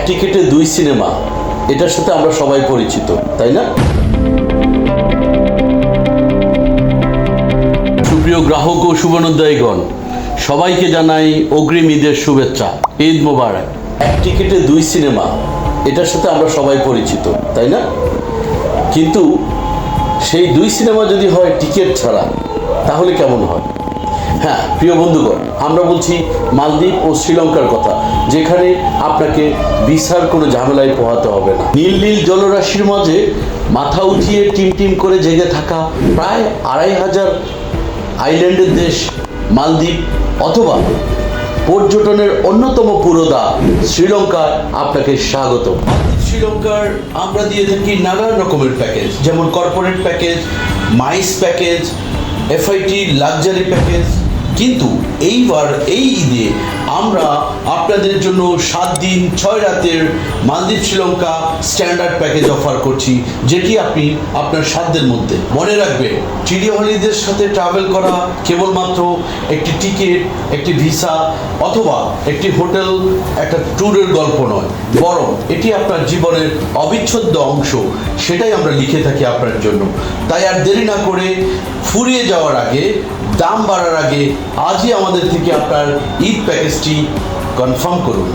টিকিটে দুই সিনেমা, এটার সাথে আমরা সবাই পরিচিত, তাই না? সুপ্রিয় গ্রাহক ও শুভানুধ্যায়ীগণ, সবাইকে জানাই অগ্রিম ঈদের শুভেচ্ছা। ঈদ মোবারক। এক টিকিটে দুই সিনেমা, এটার সাথে আমরা সবাই পরিচিত, তাই না? কিন্তু সেই দুই সিনেমা যদি হয় টিকিট ছাড়া, তাহলে কেমন হয়? হ্যাঁ প্রিয় বন্ধুগণ, আমরা বলছি মালদ্বীপ ও শ্রীলঙ্কার কথা, যেখানে আপনাকে ভিসার কোনো ঝামেলায় পোহাতে হবে না। নীল নীল জলরাশির মাঝে মাথা উঠিয়ে টিম টিম করে জেগে থাকা প্রায় ২৫০০ আইল্যান্ডের দেশ মালদ্বীপ, অথবা পর্যটনের অন্যতম পুরোধা শ্রীলঙ্কায় আপনাকে স্বাগত। শ্রীলঙ্কার আমরা দিয়ে থাকি নানান রকমের প্যাকেজ, যেমন corporate package, MICE package, FIT luxury package. কিন্তু এইবার এই ঈদে আমরা আপনাদের জন্য 7 দিন 6 রাতের মালদ্বীপ শ্রীলঙ্কা স্ট্যান্ডার্ড প্যাকেজ অফার করছি, যেটি আপনি আপনার সাধ্যের মধ্যে। মনে রাখবেন, টিডি হলিডেজের সাথে ট্রাভেল করা কেবলমাত্র একটি টিকিট, একটি ভিসা অথবা একটি হোটেল, একটা ট্যুরের গল্প নয়, বরং এটি আপনার জীবনের অবিচ্ছেদ্য অংশ। সেটাই আমরা লিখে থাকি আপনার জন্য। তাই আর দেরি না করে, ফুরিয়ে যাওয়ার আগে, দাম বাড়ার আগে আজই আমাদের থেকে আপনার ঈদ প্যাকেজটি কনফার্ম করুন।